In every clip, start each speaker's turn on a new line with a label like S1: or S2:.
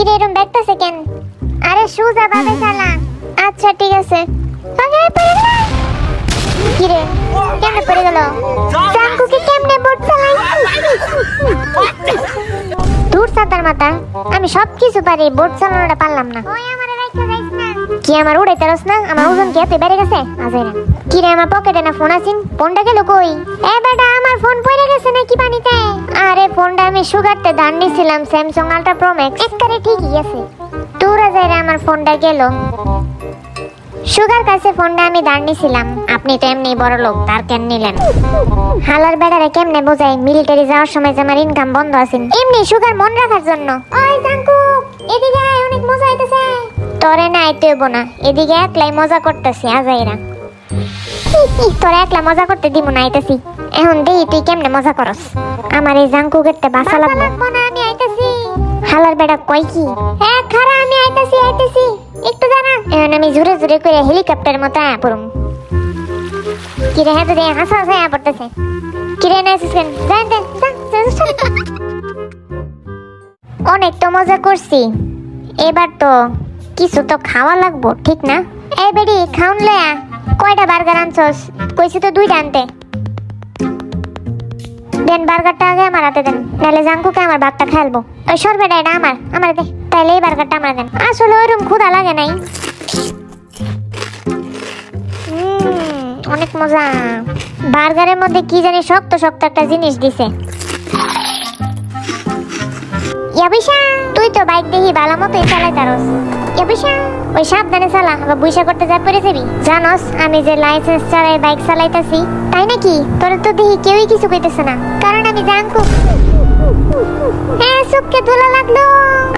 S1: কি রে এরকম দেখতেছে কেন? আরে সুজা ভাবে চালা। আচ্ছা ঠিক আছে। কি রে কেমনে পড়ে গেল? জাঙ্কুকে কেমনে বোট চালাই? দূর সাতার মাথা, আমি সবকিছু পারি, বোট চালানোটা পারলাম না। ওই আমারে রাইখা যাইস না। কি আমার উড়াইতে রস না? আমার ওজন কি এত বেড়ে গেছে? আজাইরা কি রে আমার পকেটে না ফোন আছিন, ফোনটা গেল কই? এ বেটা আমার ফোন পড়ে গেছে নাকি পানিতে? আরে ফোনটা আমি সুগারতে দান নিছিলাম, স্যামসাং আলট্রা প্রো ম্যাক্স, একবারে ঠিকই আছে। দূর আজাইরা আমার ফোনটা গেল। সুগার কাছে ফোনটা আমি দান নিছিলাম, আপনি তো এমনি বড় লোক, তার কেন নিলেন? হালার বেড়ারে কেমনে বোঝাই মিলিটারি যাওয়ার সময় যে আমার ইনকাম বন্ধ আছে, এমনি সুগার মন রাখার জন্য। ওই জাঙ্কু এদিকে আয়, অনেক মজা হইতেছে। তোরে না আইতে হইব না, এদিকে একলাই মজা করতেছি। আজাইরা তোরে একলা মজা করতে দিব না, আইতেছি। এখন দেই তুই কেমনে মজা করস। আমার এই জাঙ্কু গেটতে বাসা লাগবো না, আমি আইতেছি। হালার বেড়া কই কি? হ্যাঁ খারা আমি আইতেছি আইতেছি, একটু দাঁড়া। এখন আমি জোরে জোরে করে হেলিকপ্টার মতো আয়া পড়ুম। কিরে হ্যাঁ তো দিয়ে হাসা হাসা আয়া পড়তেছে। কিরে না এসেছেন? যাই দেন অনেক তো মজা করছি, এবার তো কিছু তো খাওয়া লাগবো, ঠিক না? এই বেডি খাউন লয়া, কয়টা বার্গার আনছস? কইছি তো 2টা আনতে। দেন বার্গারটা আগে আমার হাতে দেন, নাহলে জাঙ্কুকে আমার ভাতটা খেলবো। ওই সরবেটা এটা আমার দে, তাহলে এই বার্গারটা আমার দেন। আসলে ওরকম ক্ষুধা লাগে নাই। অনেক মজা। বার্গারের মধ্যে কি জানি শক্ত শক্ত একটা জিনিস দিছে। ইয়াবিশা তুই তো বাইক দেখি ভালো মতোই চালাইতারস। ইয়াবিশা ওই সাবধানে চালা, আবার বুইসা করতে যা পড়ে যাবি। জানোস আমি যে লাইসেন্স ছাড়াই বাইক চালাইতাছি? তাই নাকি? তোর তো দেখি কেউই কিছু কইতেছে না, কারণ আমি জাঙ্কু। হ্যাঁ চোখকে ধুলা লাগলো,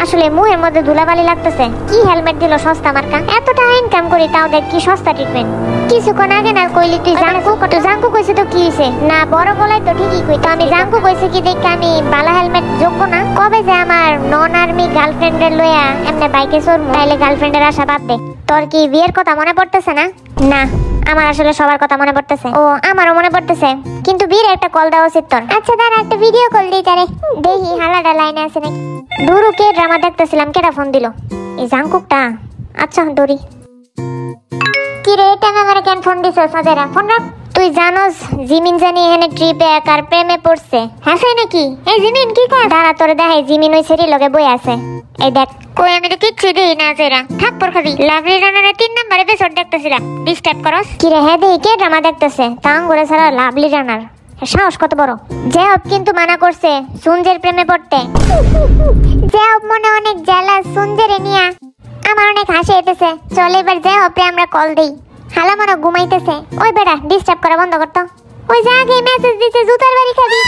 S1: আসলে মুখের মধ্যে ধুলাবালি লাগতেছে। কি হেলমেট দিল সস্তা মার্কা, এত টাকা ইনকাম করি তাও দেখ কি সস্তা ট্রিটমেন্ট। কিছুক্ষণ আগে না কইলি তুই জাঙ্কু, তো জাঙ্কু কইছে তো কি হইছে? না বড় বলাই তো ঠিকই কই, তো আমি জাঙ্কু কইছে কি দেখ আমি বালা হেলমেট যোগ্য না? কবে যে আমার নন আর্মি গার্লফ্রেন্ডের লইয়া এমনি বাইকে চড়মু, তাইলে গার্লফ্রেন্ডের আশা বাদ দে। তোর কি বিয়ের কথা মনে পড়তেছে না? না আমার আসলে সবার কথা মনে পড়তেছে। ও আমারও মনে পড়তেছে, কিন্তু বীর একটা কল দেওয়া উচিত তোর। আচ্ছা দাঁড়া একটা ভিডিও কল দিই তারে, দেখি হালাডা লাইনে আছে নাকি। দূরও কে ড্রামা দেখতেছিলাম, কেটা ফোন দিল? এই জাঙ্কুকটা। আচ্ছা দৌড়ি। কি রে এটা আমারে কেন ফোন দিছস? সাজেরা ফোন রাখ। তুই জানোস জিমিন জানি এখানে ট্রিপে একার প্রেমে পড়ছে? হ্যাঁ নাকি? এই জিমিন কি কয়? দাঁড়া তোরে দেখাই, জিমিন ওই সেরি লগে বই আছে। এই দেখ। কই আমি তো কিচ্ছু দিই না জেরা, থাক পর খাবি। লাভলি রানারে 3 নম্বর এপিসোড দেখতেছিলাম, ডিস্টার্ব করস? কি রে হ্যাঁ দেখি কে ড্রামা দেখতেছে? তাং করে সারা লাভলি রানার সাহস কত বড়। জেহব কিন্তু মানা করছে সুঞ্জের প্রেমে পড়তে। জেহব মনে অনেক জেলাস সুঞ্জেরে নিয়া, আমার অনেক হাসি এসেছে। চল এবার জেহবরে আমরা কল দেই। হালা মনে ঘুমাইতেছে। ওই বেটা ডিস্টার্ব করা বন্ধ করতো। ওই জাগে মেসেজ দিতে জুতার বাড়ি খাবি।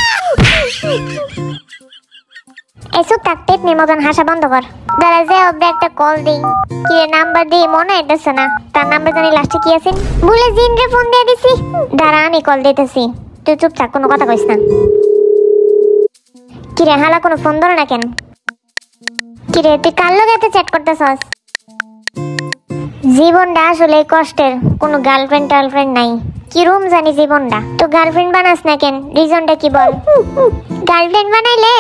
S1: এই চুপ থাক, পেটনির মতন হাসা বন্ধ কর। দাঁড়া জেহবরে একটা কল দেই। কি নাম্বার দিয়ে মনে হইতেছে না, তার নাম্বার জানি লাস্টে কি আছে? ভুলে জিনরে ফোন দিয়ে দিছি। দাঁড়া আমি কল দিতেছি, তুই চুপ থাক, কোনো কথা কইস না। কিরে হালা কোনো ফোন ধরে না কেন? কিরে তুই কার লগে এত চ্যাট করতেছস? জীবনটা আসলে কষ্টের, কোনো গার্লফ্রেন্ড টার্লফ্রেন্ড নাই। কি রুম জানি জীবনটা। তো গার্লফ্রেন্ড বানাস না কেন? রিজনটা কি বল? গার্লফ্রেন্ড বানাইলে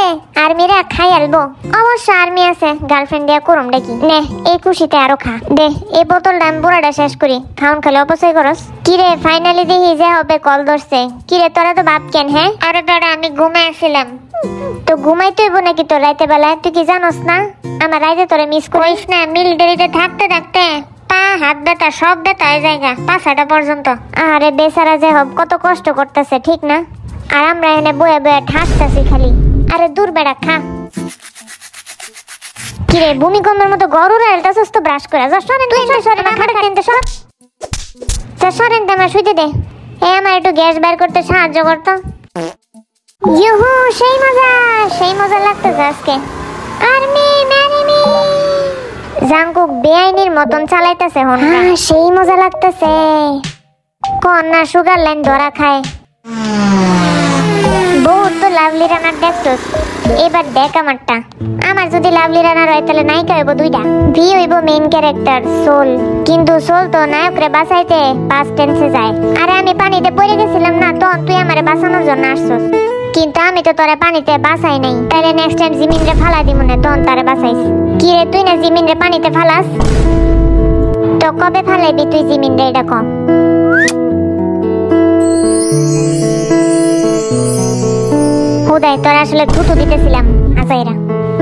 S1: আর্মিরা খাই আলবো। অবশ্য আর্মি আছে, গার্লফ্রেন্ড দিয়া করুম ডাকি। নে এই খুশিতে আরো খা। দে এই বোতলটা আমি পুরাটা শেষ করি, খাউন খালি অপচয় করস। কিরে ফাইনালি দেখি যে হবে কল ধরছে। কিরে তোরা তো ভাব কেন? হ্যাঁ আরে বেড়া আমি ঘুমায় আসছিলাম। তো ঘুমাইতে হইব নাকি তোর রাইতে বেলায়? তুই কি জানোস না আমার রাইতে তোরে মিস করিস না? মিলিটারিতে থাকতে থাকতে পা হাত ব্যথা সব ব্যথা হয়ে যায়, পাছাটা পর্যন্ত। আরে বেচারা যে হব কত কষ্ট করতেছে, ঠিক না? আর আমরা এখানে বয়ে বয়ে ঠাসতেছি খালি। আরে দূর বেড়া খা। কিরে ভূমিকম্পের মতো গরুরা এলতাছস তো ব্রাশ করে যা। সরেন সরেন খাটে খাটেন সর যা, সরেন আমরা শুইতে দে। এই আমার একটু গ্যাস বের করতে সাহায্য করতো। ইহু সেই মজা লাগতেছে আজকে। Army marry me. জাঙ্কুক বেআইনির মতন চালাইতেছে হন। সেই মজা লাগতেছে। কোন না সুগার লাইন ধরা খায়। বহুত তো লাভলি রানার দেখছস, এবার দেখ আমারটা। আমার যদি লাভলি রানার হয় তাহলে নায়িকা হইব 2টা। ভি হইব মেইন ক্যারেক্টার সোল, কিন্তু সোল তো নায়করে বাঁচাইতে পাস্ট টেন্সে যায়। আরে আমি পানিতে পড়ে গেছিলাম না, তো তুই আমারে বাঁচানোর জন্য আসছস। কিন্তু আমি তো তোরে পানিতে বাঁচাই নাই, তাইলে নেক্সট টাইম জিমিন রে ফালা দিব না, তখন তারে বাঁচাইস। কি রে তুই না জিমিন রে পানিতে ফালাস? তো কবে ফালাইবি তুই জিমিন রে এটা কম। হুদাই তোর আসলে থুতু দিতেছিলাম আজাইরা।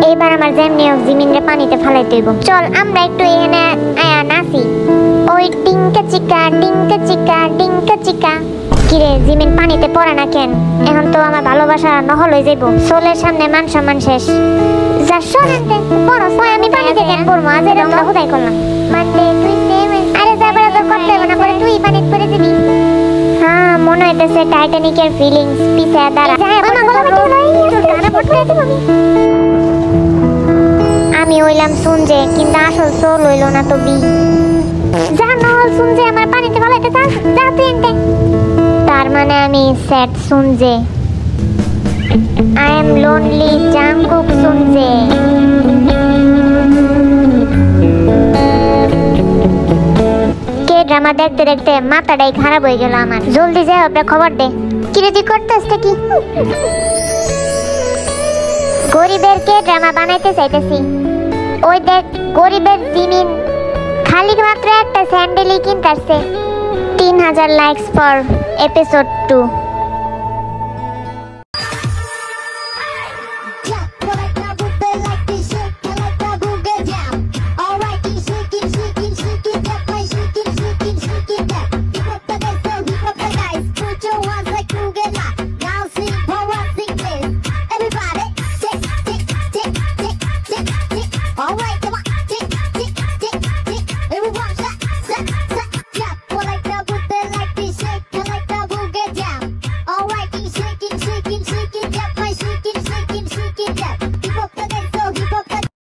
S1: এইবার আমার যেমনি হোক জিমিন রে পানিতে ফালাইতে হইব। চল আমরা একটু এখানে আয়া নাচি। ওই টিঙ্কা চিকা টিঙ্কা চিকা টিঙ্কা চিকা। কিরে জিমিন পানিতে পড়ে না কেন? এখন তো আমার ভালোবাসা নহল হয়ে যাইব। সোলের সামনে মান সম্মান শেষ। যা শোনাতে বড় সয় আমি পানিতে কেন পড়বো? আজ এরকম হুদাই করলাম। মানে তুই সেম আরে যাবার তো করতে হবে না, পরে তুই পানিতে পড়ে যাবি। হ্যাঁ মনে হইতেছে টাইটানিকের ফিলিংস পিছে দাঁড়া। আমি হইলাম শুনছে কিন্তু আসল সোল হইল না তো বি। জানো শুনছে আমার পানিতে ফালাইতে চাস, যা তুই এনতে। তার মানে আমি স্যাড শুনছে। আই এম লোনলি জাংকুক শুনছে। কে ড্রামা দেখতে দেখতে মাথাটাই খারাপ হয়ে গেল আমার। জলদি যাই ওপরে খবর দে। কিরে তুই করতেছ কি? গরিবের কে ড্রামা বানাইতে চাইতেছি। ওই দেখ গরিবের জিমিন খালি মাত্র একটা স্যান্ডেলই কিনতেছে। 3000 লাইকস ফর এপিসোড 2।